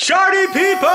Shardy people!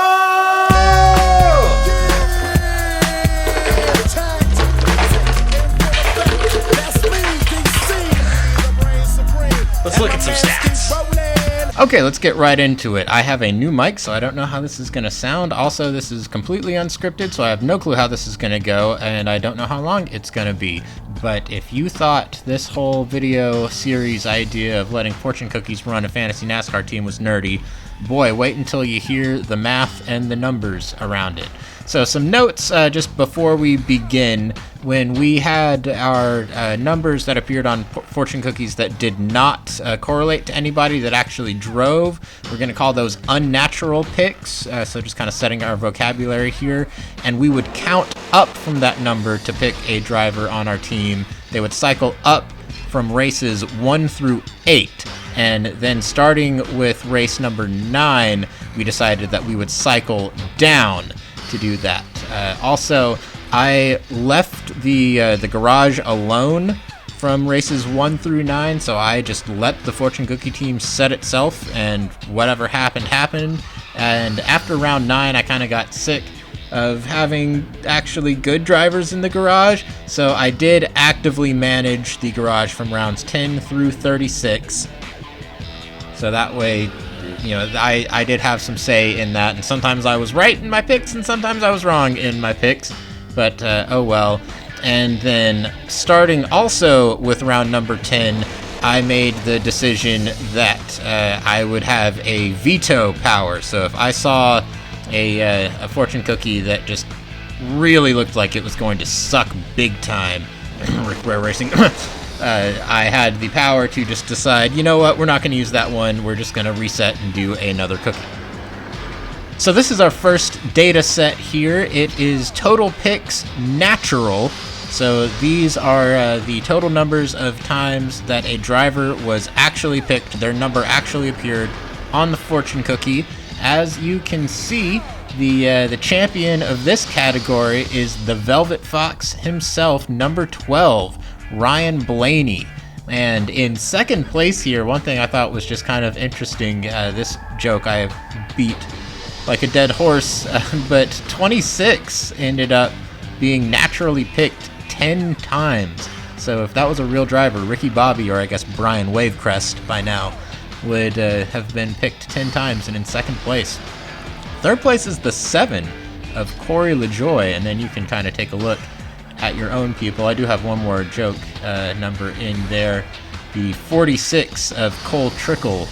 Let's look at some stats. Okay, let's get right into it. I have a new mic, so I don't know how this is going to sound. Also, this is completely unscripted, so I have no clue how this is going to go, and I don't know how long it's going to be. But if you thought this whole video series idea of letting fortune cookies run a fantasy NASCAR team was nerdy, boy, wait until you hear the math and the numbers around it. So some notes just before we begin. When we had our numbers that appeared on fortune cookies that did not correlate to anybody that actually drove, we're going to call those unnatural picks. So just kind of setting our vocabulary here. And we would count up from that number to pick a driver on our team. They would cycle up from races 1 through 8. And then starting with race number 9, we decided that we would cycle down to do that. Also, I left the garage alone from races 1 through 9, so I just let the fortune cookie team set itself, and whatever happened. And after round 9, I kind of got sick of having actually good drivers in the garage, so I did actively manage the garage from rounds 10 through 36. So that way, you know, I did have some say in that, and sometimes I was right in my picks, and sometimes I was wrong in my picks, but oh well. And then starting also with round number 10, I made the decision that I would have a veto power. So if I saw a fortune cookie that just really looked like it was going to suck big time, Rick Ware Racing, I had the power to just decide, you know what, we're not going to use that one, we're just going to reset and do another cookie. So this is our first data set here. It is total picks natural. So these are the total numbers of times that a driver was actually picked, their number actually appeared on the fortune cookie. As you can see, the champion of this category is the Velvet Fox himself, number 12. Ryan Blaney. And in second place here, one thing I thought was just kind of interesting, this joke I beat like a dead horse, but 26 ended up being naturally picked 10 times. So if that was a real driver, Ricky Bobby, or I guess Brian Wavecrest by now, would have been picked 10 times and in second place. Third place is the 7 of Corey LaJoy, and then you can kind of take a look at your own people. I do have one more joke number in there. The 46 of Cole Trickle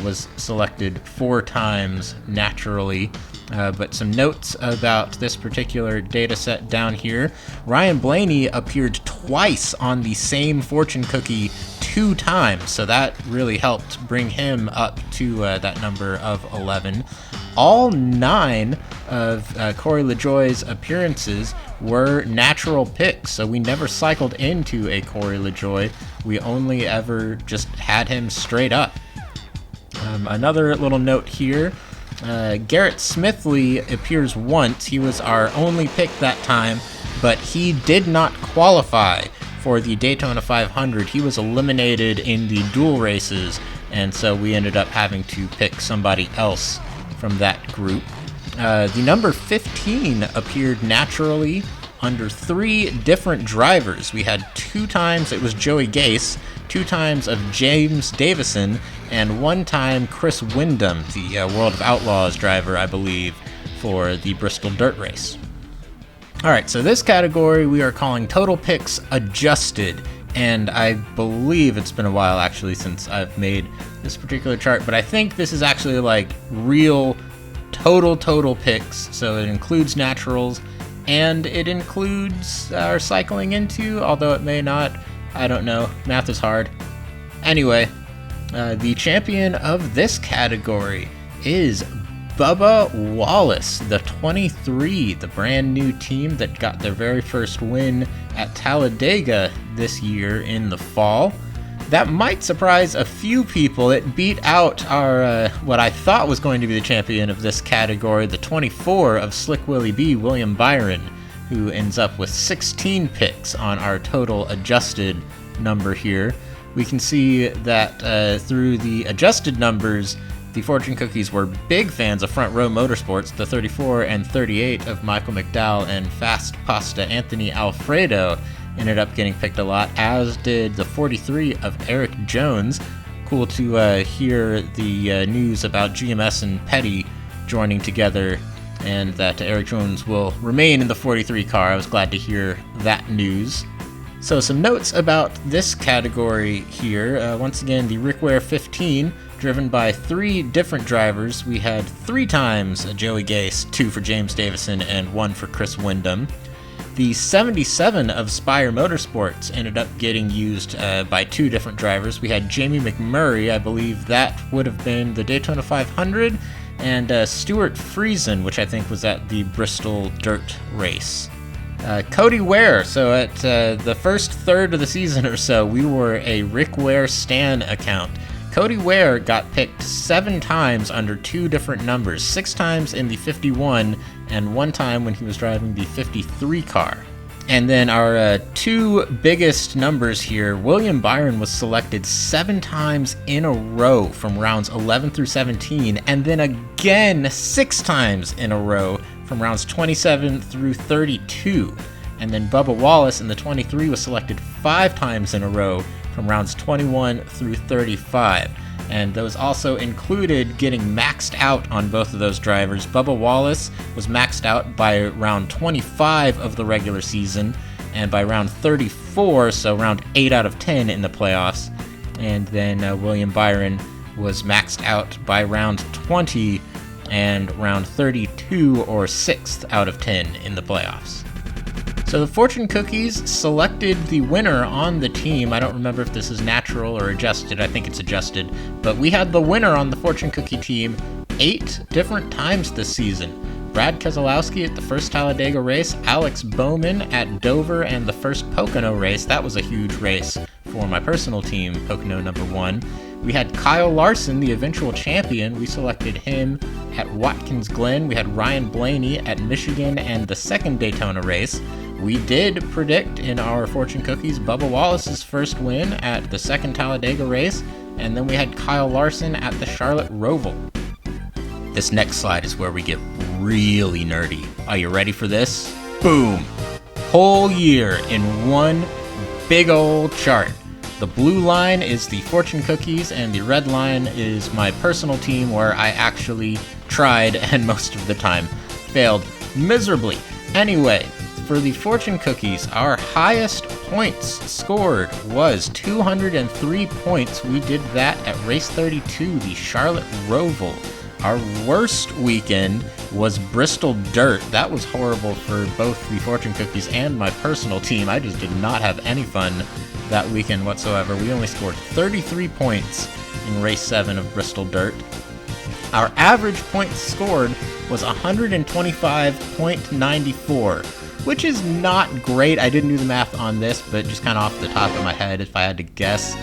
was selected 4 times naturally. But some notes about this particular data set down here. Ryan Blaney appeared twice on the same fortune cookie 2 times, so that really helped bring him up to that number of 11. All 9 of Corey LaJoy's appearances were natural picks, so we never cycled into a Corey LaJoy. We only ever just had him straight up. Another little note here. Garrett Smithley appears once. He was our only pick that time, but he did not qualify for the Daytona 500. He was eliminated in the dual races, and so we ended up having to pick somebody else from that group. The number 15 appeared naturally under 3 different drivers. We had 2 times it was Joey Gase, 2 times of James Davison, and 1 time Chris Windham, the World of Outlaws driver, I believe, for the Bristol Dirt Race. All right, so this category we are calling Total Picks Adjusted, and I believe it's been a while actually since I've made this particular chart, but I think this is actually like real total picks, so it includes naturals, and it includes our cycling into, although it may not. I don't know. Math is hard. Anyway, the champion of this category is Bubba Wallace, the 23, the brand new team that got their very first win at Talladega this year in the fall. That might surprise a few people. It beat out our what I thought was going to be the champion of this category, the 24 of Slick Willie B, William Byron, who ends up with 16 picks on our total adjusted number here. We can see that through the adjusted numbers, The Fortune Cookies were big fans of Front Row Motorsports. The 34 and 38 of Michael McDowell and Fast Pasta Anthony Alfredo ended up getting picked a lot, as did the 43 of Eric Jones. Cool to hear the news about GMS and Petty joining together, and that Eric Jones will remain in the 43 car. I was glad to hear that news. So some notes about this category here. Once again, the Rick Ware 15, driven by 3 different drivers. We had 3 times Joey Gase, 2 for James Davison, and 1 for Chris Windham. The 77 of Spire Motorsports ended up getting used by 2 different drivers. We had Jamie McMurray, I believe that would have been the Daytona 500, and Stuart Friesen, which I think was at the Bristol Dirt Race. Cody Ware, so at the first third of the season or so, we were a Rick Ware Stan account. Cody Ware got picked 7 times under 2 different numbers, 6 times in the 51 and 1 time when he was driving the 53 car. And then our 2 biggest numbers here, William Byron was selected 7 times in a row from rounds 11 through 17, and then again 6 times in a row from rounds 27 through 32. And then Bubba Wallace in the 23 was selected 5 times in a row from rounds 21 through 35. And those also included getting maxed out on both of those drivers. Bubba Wallace was maxed out by round 25 of the regular season, and by round 34, so round 8 out of 10 in the playoffs. And then William Byron was maxed out by round 20 and round 32, or 6th out of 10 in the playoffs. So the Fortune Cookies selected the winner on the team. I don't remember if this is natural or adjusted. I think it's adjusted. But we had the winner on the Fortune Cookie team 8 different times this season. Brad Keselowski at the first Talladega race, Alex Bowman at Dover and the first Pocono race. That was a huge race for my personal team, Pocono number 1. We had Kyle Larson, the eventual champion. We selected him at Watkins Glen. We had Ryan Blaney at Michigan and the second Daytona race. We did predict in our Fortune Cookies Bubba Wallace's first win at the second Talladega race, and then we had Kyle Larson at the Charlotte Roval. This next slide is where we get really nerdy. Are you ready for this? Boom! Whole year in one big old chart. The blue line is the Fortune Cookies, and the red line is my personal team, where I actually tried and most of the time failed miserably. Anyway, for the Fortune Cookies, our highest points scored was 203 points. We did that at race 32, the Charlotte Roval. Our worst weekend was Bristol Dirt. That was horrible for both the Fortune Cookies and my personal team. I just did not have any fun that weekend whatsoever. We only scored 33 points in race 7 of Bristol Dirt. Our average points scored was 125.94, which is not great. I didn't do the math on this, but just kind of off the top of my head, if I had to guess,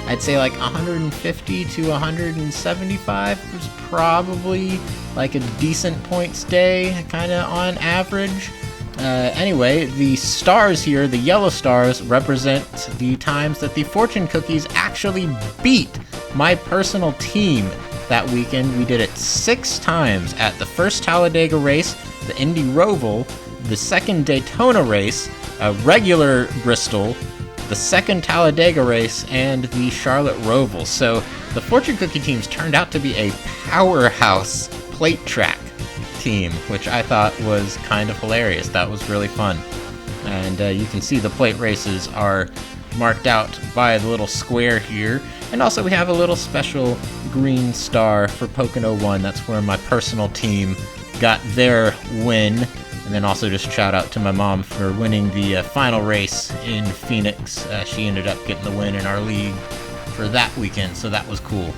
I'd say like 150 to 175 was probably like a decent points day, kind of on average. Anyway, the stars here, the yellow stars, represent the times that the Fortune Cookies actually beat my personal team that weekend. We did it 6 times at the first Talladega race, the Indy Roval, the second Daytona race, a regular Bristol, the second Talladega race, and the Charlotte Roval. So the Fortune Cookie teams turned out to be a powerhouse plate track team, which I thought was kind of hilarious. That was really fun. And you can see the plate races are marked out by the little square here. And also we have a little special green star for Pocono 1. That's where my personal team got their win. And then also just shout out to my mom for winning the final race in Phoenix. She ended up getting the win in our league for that weekend, so that was cool.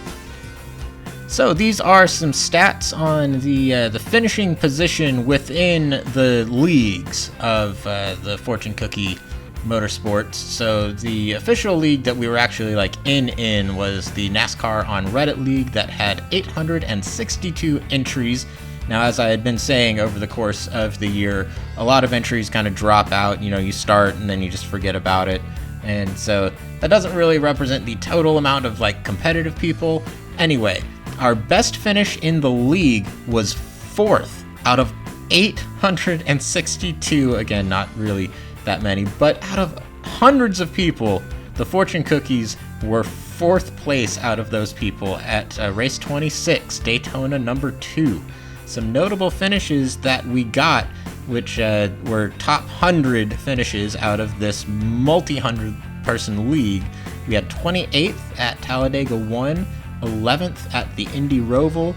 So these are some stats on the finishing position within the leagues of the Fortune Cookie Motorsports. So the official league that we were actually in was the NASCAR on Reddit league that had 862 entries. Now, as I had been saying over the course of the year, a lot of entries kind of drop out. You know, you start and then you just forget about it. And so that doesn't really represent the total amount of competitive people. Anyway, Our best finish in the league was 4th out of 862. Again, not really that many, but out of hundreds of people, the Fortune Cookies were 4th place out of those people at race 26, Daytona number 2. Some notable finishes that we got, which were top 100 finishes out of this multi-hundred person league. We had 28th at Talladega 1, 11th at the Indy Roval,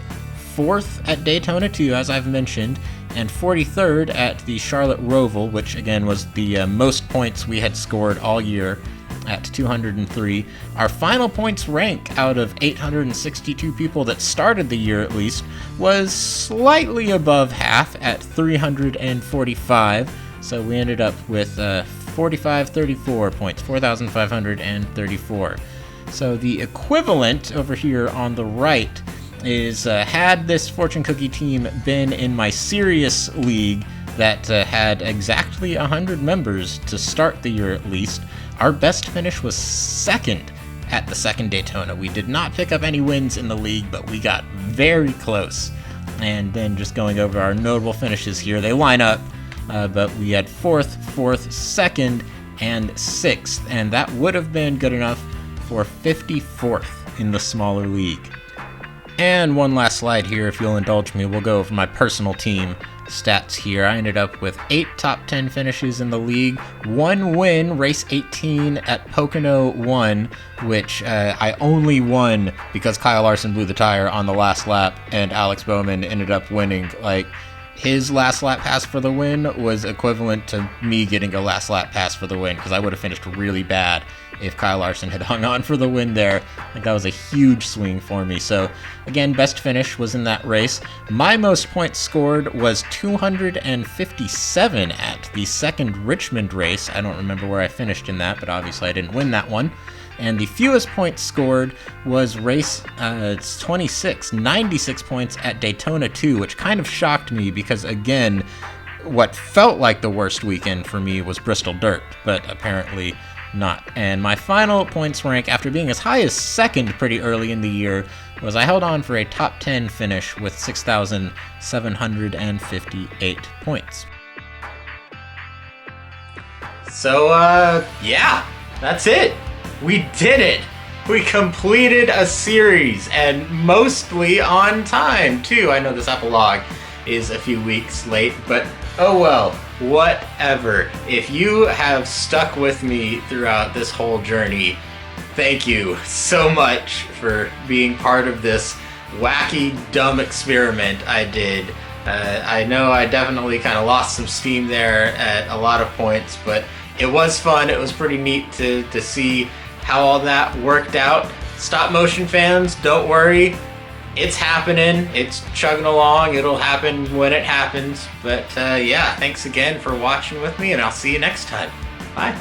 4th at Daytona 2, as I've mentioned, and 43rd at the Charlotte Roval, which again was the most points we had scored all year at 203. Our final points rank out of 862 people that started the year at least was slightly above half at 345. So we ended up with 4,534 points, 4,534. So the equivalent over here on the right is had this Fortune Cookie team been in my serious league that had exactly 100 members to start the year at least, our best finish was 2nd at the 2nd Daytona. We did not pick up any wins in the league, but we got very close. And then just going over our notable finishes here, they line up, but we had 4th, 2nd, and 6th, and that would have been good enough for 54th in the smaller league. And one last slide here, if you'll indulge me, we'll go over my personal team stats here. I ended up with 8 top 10 finishes in the league, 1 win, race 18 at Pocono 1, which I only won because Kyle Larson blew the tire on the last lap and Alex Bowman ended up winning. Like, his last lap pass for the win was equivalent to me getting a last lap pass for the win, because I would have finished really bad if Kyle Larson had hung on for the win there. Like, that was a huge swing for me. So again, best finish was in that race. My most points scored was 257 at the 2nd Richmond race. I don't remember where I finished in that, but obviously I didn't win that one. And the fewest points scored was race 26, 96 points at Daytona 2, which kind of shocked me because, again, what felt like the worst weekend for me was Bristol Dirt, but apparently not. And my final points rank, after being as high as 2nd pretty early in the year, was I held on for a top 10 finish with 6,758 points. So, yeah, that's it. We did it! We completed a series, and mostly on time, too. I know this epilogue is a few weeks late, but oh well, whatever. If you have stuck with me throughout this whole journey, thank you so much for being part of this wacky, dumb experiment I did. I know I definitely kind of lost some steam there at a lot of points, but it was fun. It was pretty neat to see how all that worked out. Stop motion fans, don't worry. It's happening. It's chugging along. It'll happen when it happens. But yeah, thanks again for watching with me, and I'll see you next time. Bye.